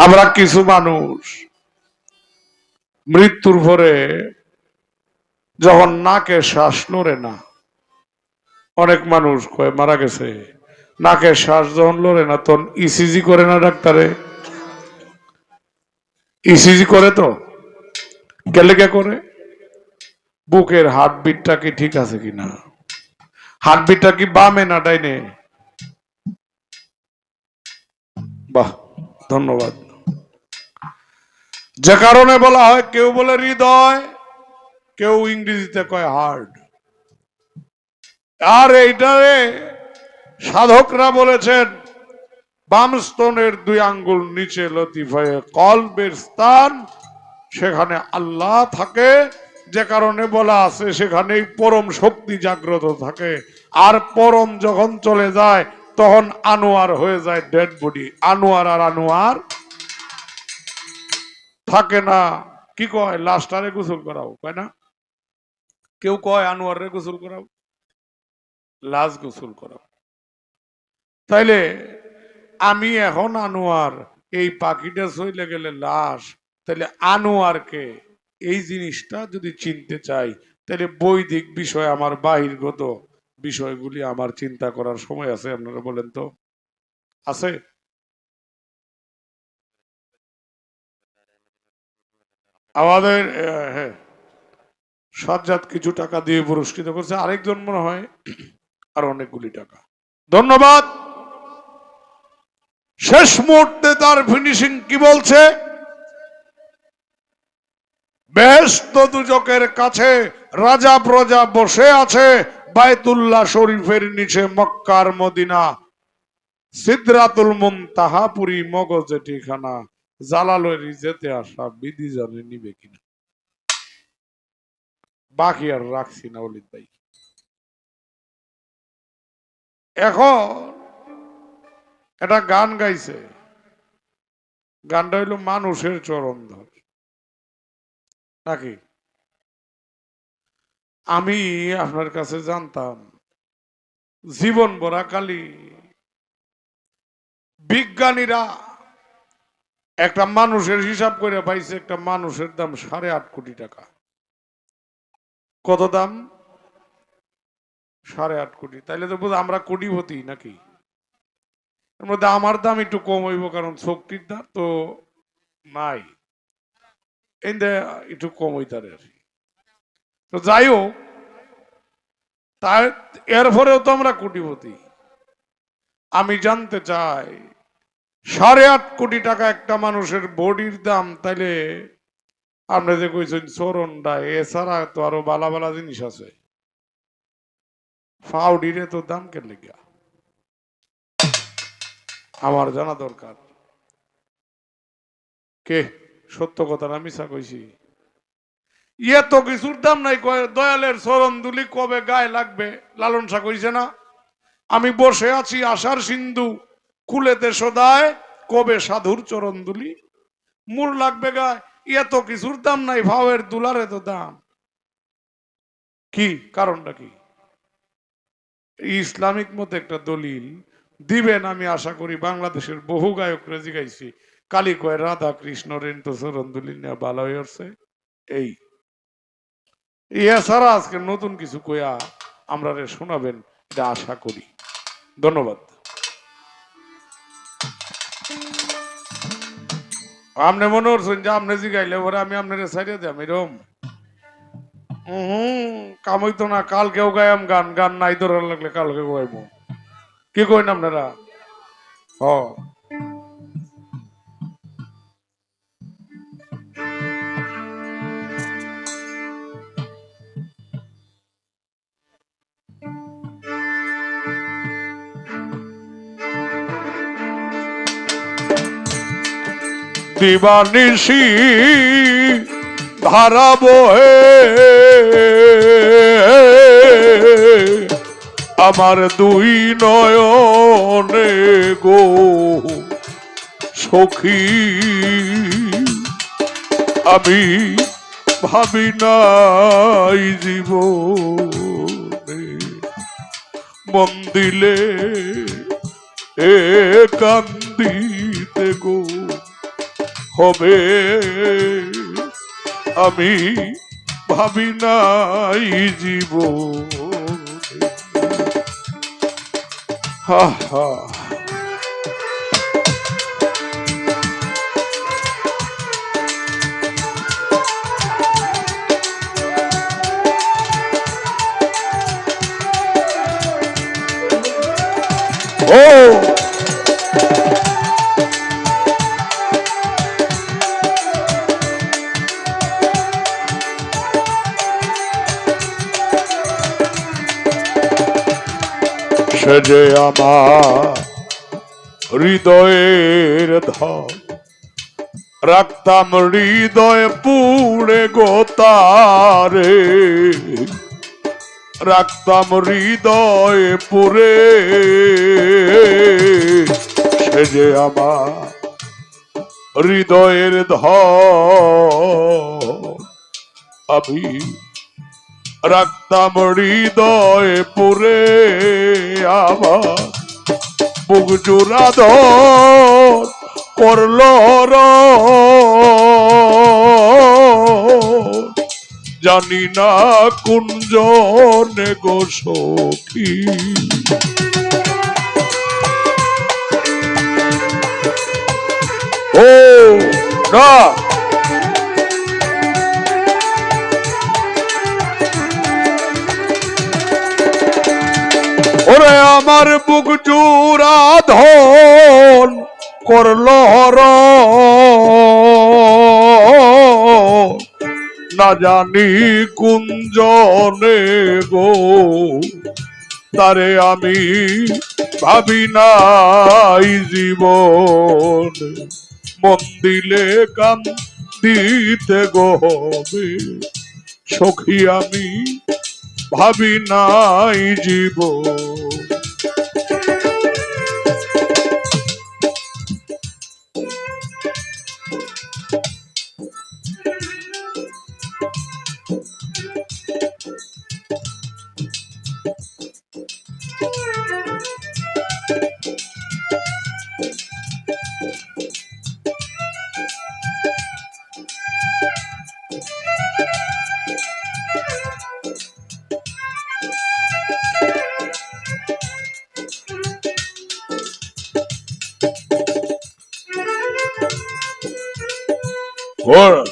আমরা কিছু মানুষ মৃত্যুর পরে যখন নাকে শ্বাস নড়ে না, অনেক মানুষ কয় মারা গেছে, নাকে শ্বাস যখন লড়ে না তখন ইসিজি করে না ডাক্তারে? ইসিজি করে তো কেলেকে করে? বুকের হার্টবিটটা কি ঠিক আছে কিনা, হার্টবিটটা কি বামে না ডাইনে? বাহ, ধন্যবাদ। যে কারণে বলা হয়, কেউ বলে হৃদয়, কেউ ইংরেজিতে কয় হার্ট। আর এইটারে সাধকরা বলেছেন বাম স্তনের 2 আঙ্গুল নিচে লতিফায়ে কলবের স্থান, সেখানে আল্লাহ থাকে। যে কারণে বলা আছে সেখানেই পরম শক্তি জাগ্রত থাকে। আর পরম যখন চলে যায় তখন আনোয়ার হয়ে যায় ডেড বডি। আনোয়ার আর আনোয়ার থাকে না। কি কয়? লাস্টারে গোসল করাও, কয় না? কেউ কয় আনোয়ারে গোসল করাও, লাশ গোসল করাও। তাইলে আমি এখন আনোয়ার, এই পাখিটা চলে গেলে লাশ, তাহলে আনোয়ারকে, এই জিনিসটা যদি চিনতে চাই তাহলে বৈদিক বিষয় আমার বাহিরগত বিষয়গুলি আমার চিন্তা করার সময় আছে? আপনারা বলেন তো, আছে? আমাদের হ্যাঁ, সাজ্জাদ কিছু টাকা দিয়ে পুরস্কৃত করছে, আরেকজন মনে হয় আর অনেকগুলি টাকা। ধন্যবাদ। শেষ মুহূর্তে তার ফিনিশিং কি বলছে? বেহেশত দুজকের কাছে রাজা প্রজা বসে আছে, বায়তুল্লাহ শরীফের নিচে মক্কার মদিনা, সিদরাতুল মুনতাহাপুরি মগজে ঠিকানা, জালালের যেতে আসা বিধি জানে নিবে কিনা। বাকি আর রাখছি না অলিদ ভাই। এখন একটা গান গাইছে, গানটা হইল মানুষের চরণ ধর, নাকি? আমি আপনার কাছে জানতাম জীবন ভরা কালী বিজ্ঞানীরা একটা মানুষের হিসাব করে পাইছে, একটা মানুষের দাম 8.5 কোটি টাকা। কত দাম? 8.5 কোটি। তাইলে তো বুঝ আমরা কোটিপতি নাকি? এর মধ্যে আমার দাম একটু কম হইব, কারণ শক্তির দাম তো নাই, একটু কম হইতারে আর কি। তো যাই হোক, তাই এরপরেও তো আমরা কোটিপতি। আমি জানতে চাই 8.5 কোটি টাকা একটা মানুষের বডির দাম, তাইলে আপনি যে কইছেন চরণটা, এছাড়া তো আরো বালা বালা জিনিস আছে। ফাউডিরে তো দাম কে লেগা আমার জানা দরকার। কে সত্য কথা না মিছা কইছি? ইয়ে তো কিছুর দাম নাই। দয়ালের চরণ দুলি কবে গায়ে লাগবে? লালন শাহ কইছে না, আমি বসে আছি আশার সিন্ধু কুলেতে সদায়, কবে সাধুর চরণ দুলি মূল লাগবে গায়ে। ইয়ে তো কিছুর দাম নাই, ভাবের দুলারে তো দাম। কি কারণটা কি? ইসলামিক মতে একটা দলিল দিবেন আমি আশা করি। বাংলাদেশের বহু গায়ক রেজি গাইছি, কালী কয় রাধা কৃষ্ণ রেন তো চরণ দুলি নিয়ে ভালো হয়েছে। এই এছাড়া আজকে নতুন কিছু কইয়া আমরা শোনাবেন, এটা আশা করি। ধন্যবাদ। আপনি মনে করছেন যে আপনি জিগাইলে পরে আমি আপনার সাইডে দিলাম এরকম? কামই তো না। কালকেও গায়াম গান, গান নাই ধরার লাগলে কালকে গাইব। কি কইন আপনারা? হ, দিবানিশি ধারা বহে আমার 2 নয়নে গো সখী, আমি ভাবি নাই জীবনে মন দিলে এ কান্দিতে গো হবে আমি ভাবি নাই জীবনে। হা হা ও সে যে আমার হৃদয়ের ধন, রাখতাম হৃদয়ে পুড়ে গো তারে, রাখতাম হৃদয়ে পুরে। সে যে আমার হৃদয়ের ধন, আমি রাখতাম হৃদয়ে পুরে। আমার বুক জোড়া ধর করলো জানি না কুঞ্জনে গো সখী। ও না ওরে আমার বুক জোড়া ধন করলো না জানি কুঞ্জনে গো তারে আমি ভাবি নাই জীবন। মন দিলে কান দিতে গো হবে সখী আমি ভাবি নাই জীবন। Ora.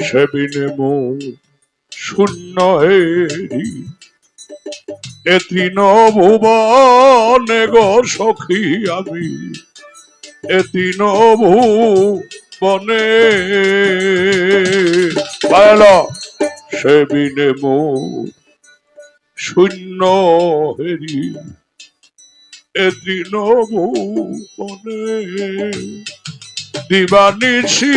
সেবিনে মন শূন্য হেরি এ তৃণ ভুবনে গো সখী আমি এ তৃণ ভুবনে সেবিনে মন শূন্য হেরি এ তৃণ ভুবনে দিবানিশি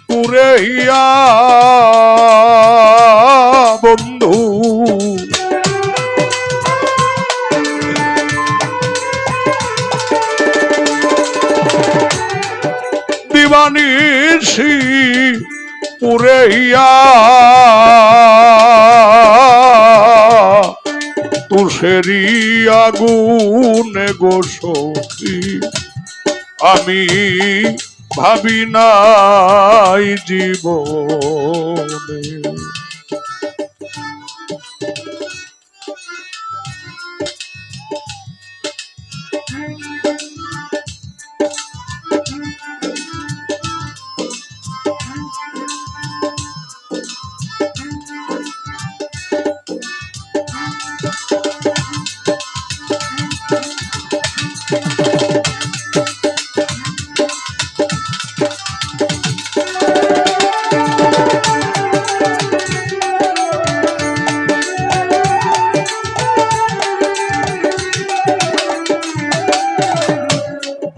পুরে হিয়া বন্ধু দিবানিশি পুরে হিয়া তুষেরি আগুনে গো সখী আমি ভাবি নাই জীবনে।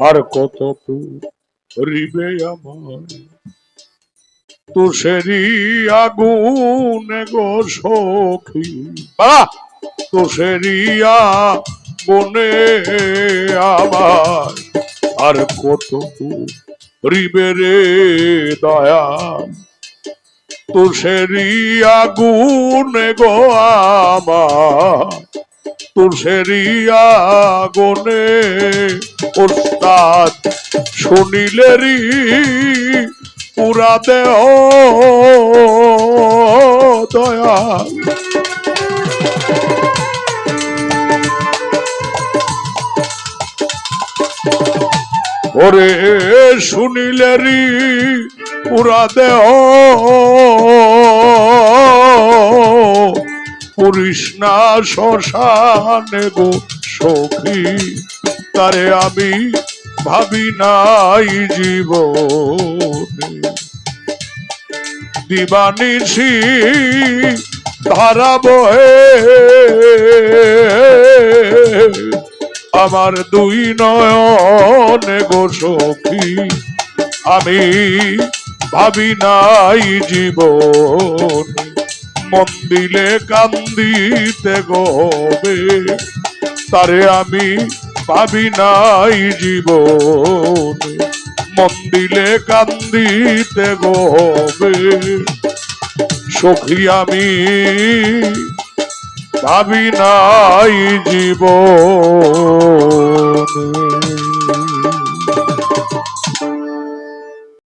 আর কত রিবে আমার তুষেরি আগুনে গো সখী বাবা তুষেরি আগুনে আমার আর কত রিবে রে দয়াল তুষেরি আগুনে গো আমার তুষেরি আগুনে ওস্তাদ শুনিলেরি পুরা দেহ দয়াল ওরে শুনিলেরি পুরা দেহ পুরিস না শ্মশানে গো সখী তারে আমি ভাবি নাই জীবনে দিবানিশি ধারা বহে আমার দুই নয়নে গো সখী আমি ভাবি নাই জীবনে মন দিলে কান্দিতে গবে তারে আমি ভাবি নাই জীবনে মন দিলে কান্দিতে গবে সখী আমি ভাবি নাই জীবনে